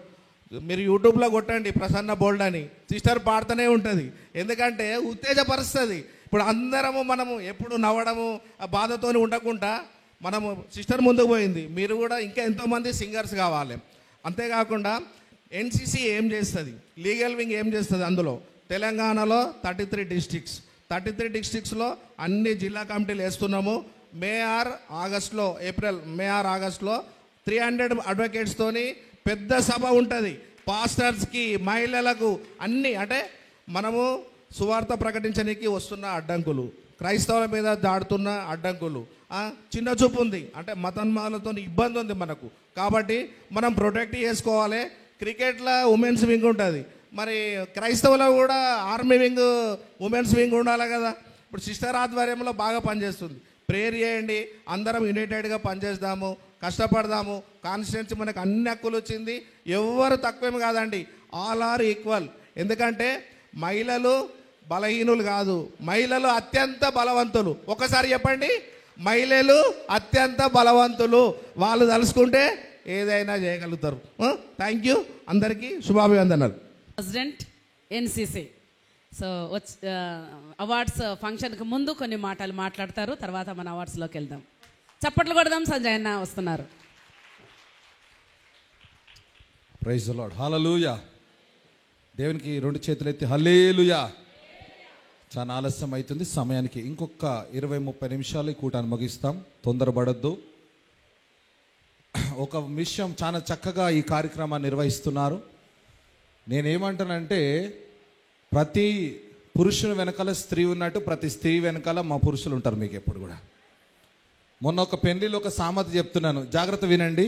మీరు యూట్యూబ్లో కొట్టండి ప్రసన్న బోల్డ్ అని, సిస్టర్ పాడుతూనే ఉంటుంది. ఎందుకంటే ఉత్తేజపరుస్తుంది. ఇప్పుడు మనము ఎప్పుడు నవ్వడము బాధతో ఉండకుండా మనము సిస్టర్ ముందుకు పోయింది. మీరు కూడా ఇంకా ఎంతోమంది సింగర్స్ కావాలి. అంతేకాకుండా ఎన్సీసీ ఏం చేస్తుంది, లీగల్ వింగ్ ఏం చేస్తుంది, అందులో తెలంగాణలో 33 డిస్ట్రిక్ట్స్లో అన్ని జిల్లా కమిటీలు వేస్తున్నాము. మే ఆర్ ఆగస్టులో 300 అడ్వకేట్స్తోని పెద్ద సభ ఉంటుంది. పాస్టర్స్కి, మహిళలకు అన్నీ, అంటే మనము సువార్త ప్రకటించడానికి వస్తున్న అడ్డంకులు, క్రైస్తవుల మీద దాడుతున్న అడ్డంకులు, చిన్న చూపు ఉంది, అంటే మతన్మాలతో ఇబ్బంది ఉంది మనకు. కాబట్టి మనం ప్రొటెక్ట్ చేసుకోవాలి. క్రికెట్లో ఉమెన్స్ వింగ్ ఉంటుంది, మరి క్రైస్తవులో కూడా ఆర్మీ వింగ్, ఉమెన్స్ వింగ్ ఉండాలి కదా. ఇప్పుడు సిస్టర్ ఆధ్వర్యంలో బాగా పనిచేస్తుంది. ప్రేయర్ చేయండి, అందరం యునైటెడ్గా పనిచేద్దాము, కష్టపడదాము. కాన్స్టిట్యున్సీ మనకు అన్ని హక్కులు వచ్చింది, ఎవరు తక్కువేమి కాదండి, ఆల్ ఆర్ ఈక్వల్. ఎందుకంటే మహిళలు బలహీనులు కాదు, మహిళలు అత్యంత బలవంతులు. ఒకసారి చెప్పండి, మహిళలు అత్యంత బలవంతులు. వాళ్ళు తలుసుకుంటే ఏదైనా చేయగలుగుతారు. థ్యాంక్ యూ, అందరికీ శుభాభివందనాలు. President NCC. సో అవార్డ్స్ ఫంక్షన్కి ముందు కొన్ని మాటలు మాట్లాడతారు, తర్వాత మన అవార్డ్స్లోకి వెళ్దాం. చప్పట్లు కొడదాం, సంజయ్ అన్న వస్తున్నారు. Praise the lord. హల్లెలూయా. దేవునికి 2 చేతులు ఎత్తి హల్లెలూయా. చాలా ఆలస్యం అవుతుంది, సమయానికి ఇంకొక 20-30 నిమిషాలు ఈ కూటాన్ని ముగిస్తాం, తొందరపడద్దు. ఒక విషయం, చాలా చక్కగా ఈ కార్యక్రమాన్ని నిర్వహిస్తున్నారు. నేనేమంటానంటే, ప్రతి పురుషుని వెనకాల స్త్రీ ఉన్నట్టు ప్రతి స్త్రీ వెనకాల మా పురుషులు ఉంటారు. మీకు ఎప్పుడు కూడా మొన్న ఒక పెళ్లిలో ఒక సామెత చెప్తున్నాను, జాగ్రత్త వినండి,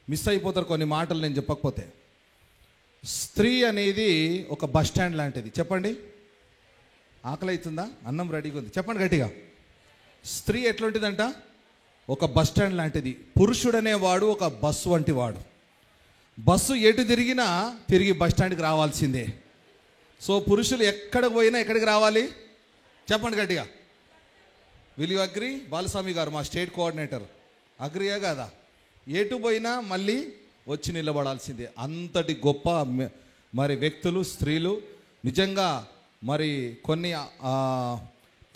మిస్ అయిపోతారు కొన్ని మాటలు నేను చెప్పకపోతే. స్త్రీ అనేది ఒక బస్ స్టాండ్ లాంటిది. చెప్పండి, ఆకలి అవుతుందా? అన్నం రెడీగా ఉంది, చెప్పండి గట్టిగా. స్త్రీ ఎట్లుంటుందంట? ఒక బస్ స్టాండ్ లాంటిది. పురుషుడు అనేవాడు ఒక బస్సు వంటి వాడు. బస్సు ఎటు తిరిగినా తిరిగి బస్ స్టాండ్కి రావాల్సిందే. సో పురుషులు ఎక్కడికి పోయినా ఎక్కడికి రావాలి? చెప్పండి గట్టిగా. Will you agree? బాలస్వామి గారు మా స్టేట్ కోఆర్డినేటర్, అగ్రీయా కాదా? ఎటు పోయినా మళ్ళీ వచ్చి నిలబడాల్సిందే. అంతటి గొప్ప మరి వ్యక్తులు, స్త్రీలు. నిజంగా మరి కొన్ని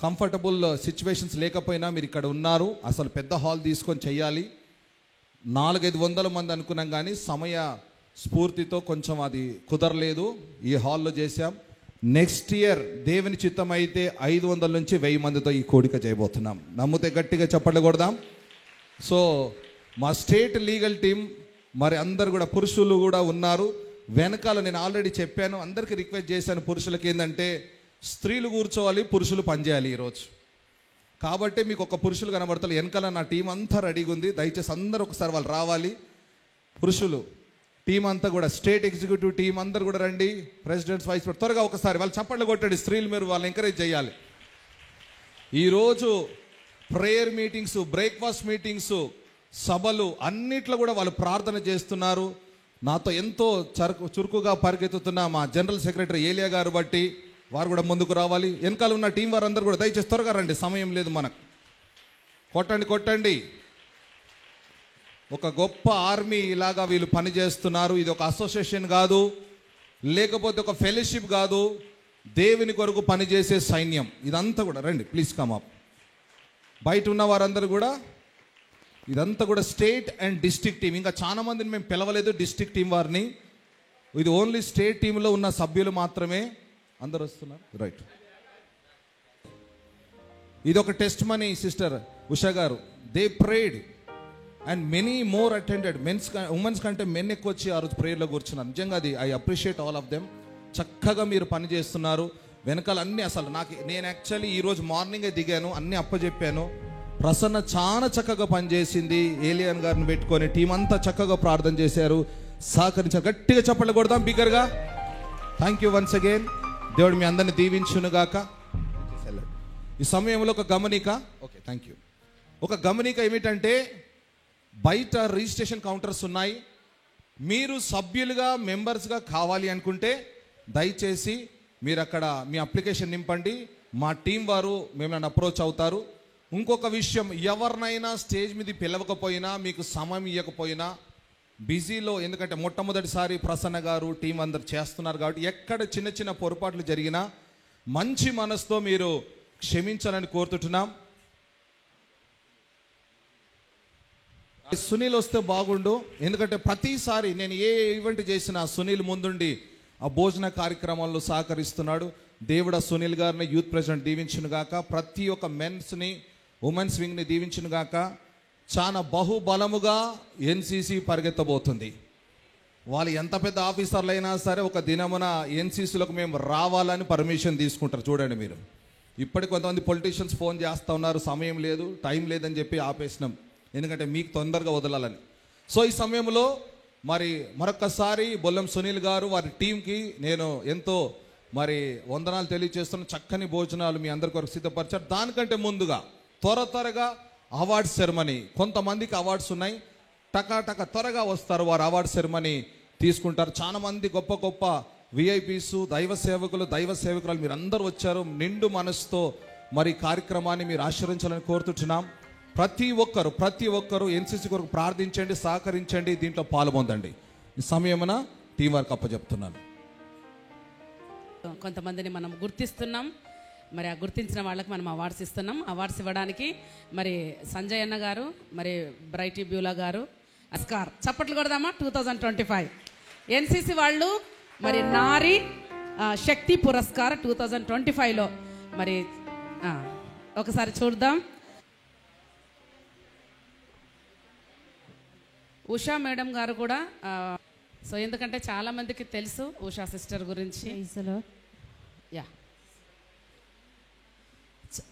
కంఫర్టబుల్ సిచ్యువేషన్స్ లేకపోయినా మీరు ఇక్కడ ఉన్నారు. అసలు పెద్ద హాల్ తీసుకొని చెయ్యాలి. 400-500 మంది అనుకున్నాం, కానీ సమయ స్ఫూర్తితో కొంచెం అది కుదరలేదు. ఈ హాల్లో చేశాం. నెక్స్ట్ ఇయర్ దేవుని చిత్తం అయితే 500 నుంచి 1000 మందితో ఈ కోడిక చేయబోతున్నాం. నమ్మితే గట్టిగా చప్పట్లు కొడదాం. సో మా స్టేట్ లీగల్ టీం మరి అందరు కూడా పురుషులు కూడా ఉన్నారు వెనకాల. నేను ఆల్రెడీ చెప్పాను, అందరికీ రిక్వెస్ట్ చేశాను, పురుషులకి ఏంటంటే స్త్రీలు కూర్చోవాలి, పురుషులు పనిచేయాలి ఈరోజు. కాబట్టి మీకు ఒక పురుషులు కనబడతారు. వెనకాల నా టీం అంతా రెడీగా ఉంది. దయచేసి అందరూ ఒకసారి వాళ్ళు రావాలి. పురుషులు టీం అంతా కూడా, స్టేట్ ఎగ్జిక్యూటివ్ టీం అందరు కూడా రండి. ప్రెసిడెంట్స్, వైస్ ప్రెసిడెంట్ త్వరగా ఒకసారి వాళ్ళు చప్పట్లు కొట్టండి. స్త్రీలు మీరు వాళ్ళు ఎంకరేజ్ చేయాలి. ఈరోజు ప్రేయర్ మీటింగ్స్, బ్రేక్ఫాస్ట్ మీటింగ్స్, సభలు అన్నిట్లో కూడా వాళ్ళు ప్రార్థన చేస్తున్నారు. నాతో ఎంతో చురుకుగా పరిగెత్తుతున్న మా జనరల్ సెక్రటరీ ఏలియా గారు బట్టి వారు కూడా ముందుకు రావాలి. వెనకాల ఉన్న టీం వారందరూ కూడా దయచేసి త్వరగా రండి, సమయం లేదు మనకు. కొట్టండి. ఒక గొప్ప ఆర్మీ ఇలాగా వీళ్ళు పనిచేస్తున్నారు. ఇది ఒక అసోసియేషన్ కాదు, లేకపోతే ఒక ఫెలోషిప్ కాదు, దేవుని కొరకు పనిచేసే సైన్యం ఇదంతా కూడా. రండి ప్లీజ్ కమ్ అప్. బయట ఉన్న వారందరూ కూడా, ఇదంతా కూడా స్టేట్ అండ్ డిస్ట్రిక్ట్ టీం. ఇంకా చాలా మందిని మేము పిలవలేదు డిస్ట్రిక్ట్ టీం వారిని. ఇది ఓన్లీ స్టేట్ టీంలో ఉన్న సభ్యులు మాత్రమే. అందరు వస్తున్నారు, రైట్. ఇది ఒక టెస్ట్ మనీ సిస్టర్ ఉషా గారు. They prayed and many more attended. Women's కంటే మెన్ ఎక్కువ వచ్చి ఆ రోజు ప్రేయర్లో కూర్చున్నారు. నిజంగా అది I appreciate all of them. చక్కగా మీరు పని చేస్తున్నారు. వెనకాల అన్నీ అసలు నేను యాక్చువల్లీ ఈరోజు మార్నింగే దిగాను, అన్నీ అప్పచెప్పాను. ప్రసన్న చాలా చక్కగా పనిచేసింది. ఏలియన్ గారిని పెట్టుకొని టీం అంతా చక్కగా ప్రార్థన చేశారు, సహకరించారు. గట్టిగా చప్పట్లు కొడదాం బిగ్గరగా. Thank you once again. దేవుడు మీ అందరిని దీవించునుగాక. ఈ సమయంలో ఒక గమనిక. Okay, thank you. ఒక గమనిక ఏమిటంటే, బయట రిజిస్ట్రేషన్ కౌంటర్స్ ఉన్నాయి. మీరు సభ్యులుగా మెంబర్స్గా కావాలి అనుకుంటే దయచేసి మీరు అక్కడ మీ అప్లికేషన్ నింపండి. మా టీం వారు మిమ్మల్ని అప్రోచ్ అవుతారు. ఇంకొక విషయం, ఎవరినైనా స్టేజ్ మీద పిలవకపోయినా, మీకు సమయం ఇవ్వకపోయినా, బిజీలో, ఎందుకంటే మొట్టమొదటిసారి ప్రసన్న గారు టీం అందరు చేస్తున్నారు కాబట్టి ఎక్కడ చిన్న చిన్న పొరపాట్లు జరిగినా మంచి మనసుతో మీరు క్షమించాలని కోరుతుంటున్నాం. సునీల్ వస్తే బాగుండు, ఎందుకంటే ప్రతిసారి నేను ఏ ఈవెంట్ చేసినా సునీల్ ముందుండి ఆ భోజన కార్యక్రమాల్లో సహకరిస్తున్నాడు. దేవుడు సునీల్ గారిని యూత్ ప్రెసిడెంట్ దీవించును గాక. ప్రతి ఒక్క మెన్స్ని, ఉమెన్స్ వింగ్ని దీవించును గాక. చాలా బహుబలముగా ఎన్సీసీ పరిగెత్తబోతుంది. వాళ్ళు ఎంత పెద్ద ఆఫీసర్లు అయినా సరే ఒక దినమున ఎన్సీసీలోకి మేము రావాలని పర్మిషన్ తీసుకుంటారు. చూడండి మీరు. ఇప్పటికి కొంతమంది పొలిటీషియన్స్ ఫోన్ చేస్తూ ఉన్నారు, సమయం లేదు, టైం లేదని చెప్పి ఆపేసినాం, ఎందుకంటే మీకు తొందరగా వదలాలని. సో ఈ సమయంలో మరి మరొకసారి బొల్లం సునీల్ గారు వారి టీంకి నేను ఎంతో మరి వందనాలు తెలియజేస్తున్న. చక్కని భోజనాలు మీ అందరి కొరకు సిద్ధపరిచారు. దానికంటే ముందుగా త్వరగా అవార్డ్స్ సెరమనీ. కొంతమందికి అవార్డ్స్ ఉన్నాయి, టకా త్వరగా వస్తారు, వారు అవార్డు సెరమనీ తీసుకుంటారు. చాలా మంది గొప్ప గొప్ప విఐపీస్, దైవ సేవకులు, దైవ సేవకురాలు మీరు అందరూ వచ్చారు. నిండు మనసుతో మరి కార్యక్రమాన్ని మీరు ఆశీర్వదించాలని కోరుతున్నాం. ప్రతి ఒక్కరు ఎన్సీసీ కొరకు ప్రార్థించండి, సహకరించండి, దీంట్లో పాల్గొందండి. ఈ సమయమున టీం వర్క్ అప్పచెప్తున్నాను. కొంతమందిని మనం గుర్తిస్తున్నాం. మరి ఆ గుర్తించిన వాళ్ళకి మనం అవార్డ్స్ ఇస్తున్నాం. అవార్డ్స్ ఇవ్వడానికి మరి సంజయ్ అన్న గారు, మరి బ్రైటీ బ్యూలా గారు, అస్కార్ చప్పట్లు కొడదామా. 2025 ఎన్సీసీ వాళ్ళు మరి నారీ శక్తి పురస్కార్ 2025లో మరి ఒకసారి చూద్దాం. ఉషా మేడం గారు కూడా. సో ఎందుకంటే చాలా మందికి తెలుసు ఉషా సిస్టర్ గురించి. యా,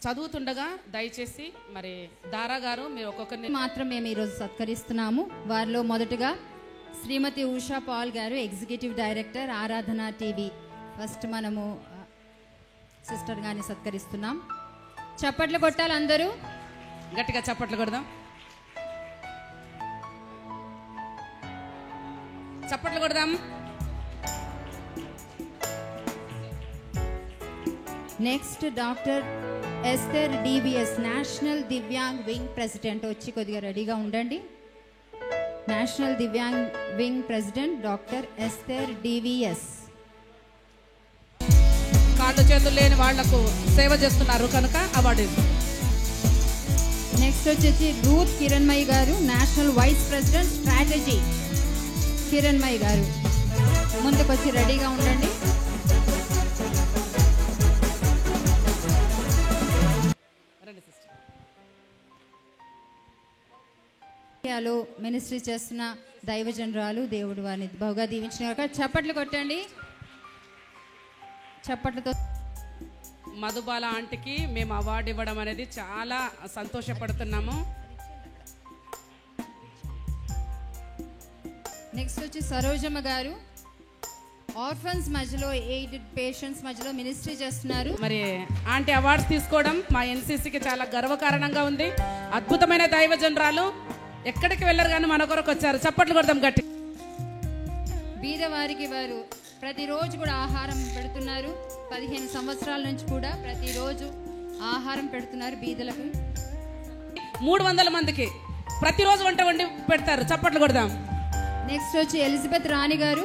చదువుతుండగా దయచేసి మరి దారా గారు మీరు ఒక్కొక్కరిని మాత్రం మేము ఈరోజు సత్కరిస్తున్నాము. వారిలో మొదటగా శ్రీమతి ఉషా పాల్ గారు, ఎగ్జిక్యూటివ్ డైరెక్టర్, ఆరాధన టీవీ. ఫస్ట్ మనము సిస్టర్ గారిని సత్కరిస్తున్నాం. చప్పట్లు కొట్టాలి అందరూ, గట్టిగా చప్పట్లు కొడదాం. చప్పట్లు కొడదాం. Next doctor Esther DVS, national divyang wing president. వచ్చి కొద్దిగా రెడీగా ఉండండి. National divyang wing president doctor Esther DVS. కాళ్ళు చేతులు లేని వాళ్లకు సేవ చేస్తున్నారు కనుక అవార్డు ఇస్తాం. నెక్స్ట్ వచ్చేసి రూత్ కిరణ్మయి గారు, national vice president strategy. Kiranmayi గారు ముందుకు వచ్చి రెడీగా ఉండండి. రండి సిస్టర్. ఇండియాలో మినిస్ట్రీ చేస్తున్న దైవజనరాలు, దేవుడు వారిని బహుగా దీవించిన. చప్పట్లు కొట్టండి. చప్పట్లతో మధుబాల ఆంటీకి మేము అవార్డు ఇవ్వడం అనేది చాలా సంతోషపడుతున్నాము. నెక్స్ట్ వచ్చి సరోజమ్మ గారు, ఆర్ఫన్స్ మధ్యలో, ఎయిడెడ్ పేషెంట్స్ మధ్యలో మినిస్ట్రీ చేస్తున్నారు. మరి ఆంటీ అవార్డ్స్ తీసుకోవడం మా ఎన్సీసీకి చాలా గర్వకారణంగా ఉంది. అద్భుతమైన దైవజనరాలు, ఎక్కడికి వెళ్ళరు కానీ మన కొరకు వచ్చారు. చప్పట్లు కొడదాం గట్టి. బీదవారికి వారు ప్రతిరోజు కూడా ఆహారం పెడుతున్నారు. 15 సంవత్సరాల నుంచి కూడా ప్రతిరోజు ఆహారం పెడుతున్నారు బీదలకు. 300 మందికి ప్రతిరోజు వంట వండి పెడతారు. చప్పట్లు కొడదాం. నెక్స్ట్ వచ్చి ఎలిజబెత్ రాణి గారు,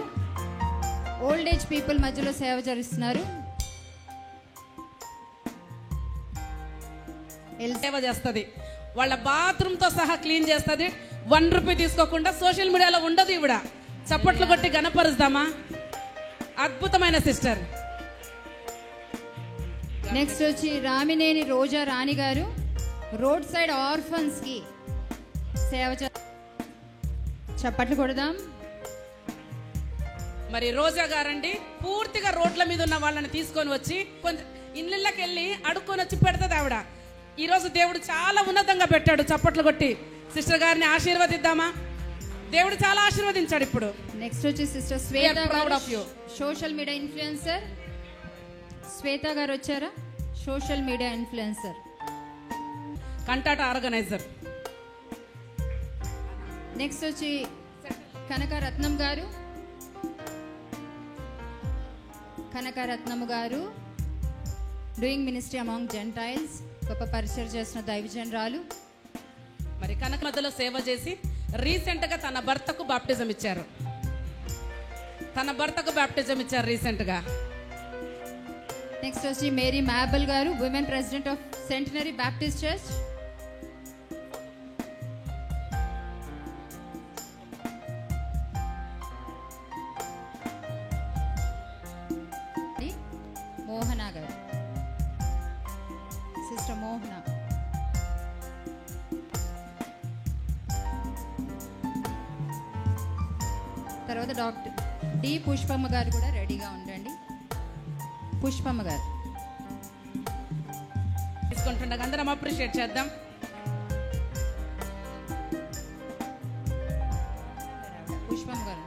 ఓల్డ్ ఏజ్ పీపుల్ మధ్యలో సేవ చేస్తున్నారు. సేవ చేస్తుంది. వాళ్ళ బాత్రూమ్తో సహా క్లీన్ చేస్తుంది. 1 రూపీ తీసుకోకుండా. సోషల్ మీడియాలో ఉండదు ఇవిడ. చప్పట్లు కొట్టి గణపరుస్తామా. అద్భుతమైన సిస్టర్. నెక్స్ట్ వచ్చి రామినేని రోజా రాణి గారు, రోడ్ సైడ్ ఆర్ఫన్స్ కి సేవ చప్పట్లు కొడదాం. మరి రోజా గారండి పూర్తిగా రోడ్ల మీద ఉన్న వాళ్ళని తీసుకొని వచ్చి కొంచెం ఇళ్ళకి వెళ్ళి అడుక్కొని వచ్చి పెడుతుంది ఆవిడ. ఈరోజు దేవుడు చాలా ఉన్నతంగా పెట్టాడు. చప్పట్లు కొట్టి సిస్టర్ గారిని ఆశీర్వదిద్దామా. దేవుడు చాలా ఆశీర్వదించాడు. ఇప్పుడు నెక్స్ట్ వచ్చి సిస్టర్ శ్వేత గారు, సోషల్ మీడియా ఇన్ఫ్లుయెన్సర్. శ్వేత గారు వచ్చారా? Social media influencer, cantata organiser. Next వచ్చి కనకరత్నం గారు, కనకరత్నము గారు డూయింగ్ మినిస్ట్రీ అమాంగ్ జెంటైల్స్, గొప్ప పరిచయం చేసిన దైవజనరాలు. మరి కనక మధ్యలో సేవ చేసి రీసెంట్ గా తన భర్తకు బాప్టిజం ఇచ్చారు. రీసెంట్ గా. నెక్స్ట్ వచ్చి మేరీ మ్యాబల్ గారు, women president of centenary Baptist church. Mohana గారు, సిస్టర్ మోహన. తర్వాత డాక్టర్ డి పుష్పమ్మ గారు కూడా రెడీగా ఉండండి. పుష్పమ్మ గారు తీసుకుంటుండగా అందరం అప్రిషియేట్ చేద్దాం. పుష్పమ్మ గారు.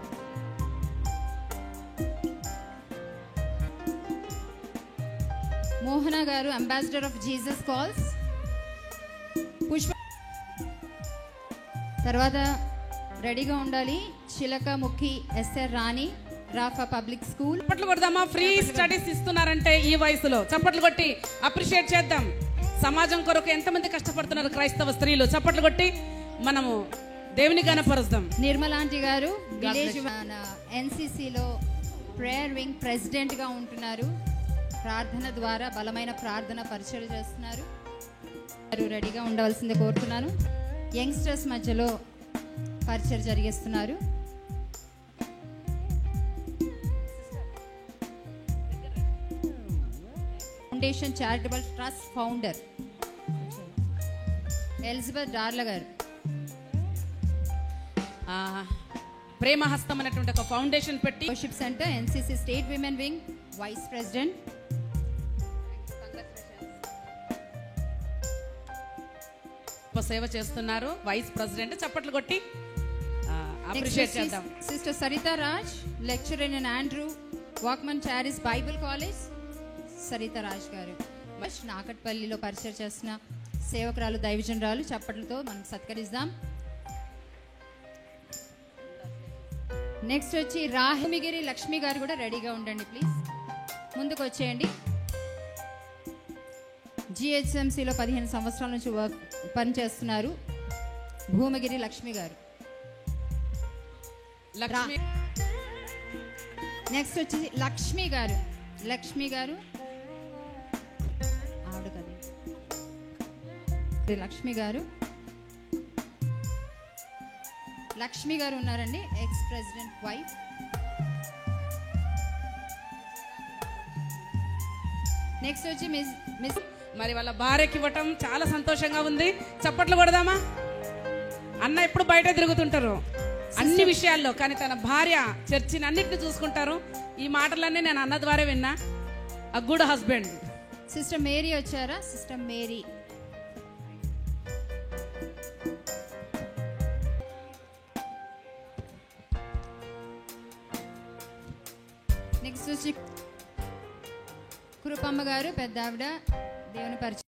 మోహన గారు, ambassador of Jesus calls. Pushpa తర్వాత రెడీగా ఉండాలి చిలక ముఖి ఎస్ఆర్ రాణి, రాఫా పబ్లిక్ స్కూల్. చప్పట్లు కొడదామా. ఫ్రీ స్టడీస్ ఇస్తున్నారంటే ఈ వయసులో చప్పట్లు కొట్టి అప్రిషియేట్ చేద్దాం. సమాజం కొరకు ఎంతమంది కష్టపడుతున్నారు క్రైస్తవ స్త్రీలు. చప్పట్లు కొట్టి మనము దేవుని గణపరుస్తాం. నిర్మలాంటి గారు విలేజ్ ఎన్సిసిలో ప్రేయర్ వింగ్ ప్రెసిడెంట్ గా ఉంటున్నారు. ప్రార్థన ద్వారా బలమైన ప్రార్థన పరిచయం చేస్తున్నారు. రెడీగా ఉండవలసిందే కోరుతున్నాను. యంగ్స్టర్స్ మధ్యలో పరిచయం జరిగిస్తున్నారు. Foundation charitable trust founder Elizabeth Darla గారు. ప్రేమహస్తం అనేటువంటి ఒక ఫౌండేషన్ పెట్టి worship centre NCC state women wing vice president. సేవ చేస్తున్నారు. Vice president. చప్పట్లు కొట్టి అప్రిషియేట్ చేద్దాం. Sister Saritha Raj, lecturer in Andrew వాక్మన్ Charis Bible college. Saritha Raj గారు నాకట్పల్లిలో పరిచయం చేసిన సేవకురాలు, దైవజనరాలు. చప్పట్లతో మనం సత్కరిద్దాం. నెక్స్ట్ వచ్చి రాహిమిగిరి లక్ష్మి గారు కూడా రెడీగా ఉండండి ప్లీజ్. ముందుకు వచ్చేయండి. జిహెచ్ఎంసీలో 15 సంవత్సరాల నుంచి పనిచేస్తున్నారు భూమగిరి లక్ష్మి గారు. నెక్స్ట్ వచ్చి లక్ష్మి గారు లక్ష్మి గారు ఉన్నారండి, ఎక్స్ ప్రెసిడెంట్ వైఫ్. నెక్స్ట్ వచ్చి మిస్ మరి వాళ్ళ భార్యకి ఇవ్వటం చాలా సంతోషంగా ఉంది. చప్పట్లు కొడదామా? అన్న ఎప్పుడు బయట తిరుగుతుంటారు అన్ని విషయాల్లో, కానీ తన భార్య చర్చిని అన్నిటిని చూసుకుంటారు. ఈ మాటలన్నీ నేను అన్న ద్వారా విన్నా. A good husband. Sister Mary వచ్చారా? Sister Mary. నెక్స్ట్ వచ్చి కృపమ్మ గారు, పెద్ద ఆవిడ, దేవుని పరిచయం.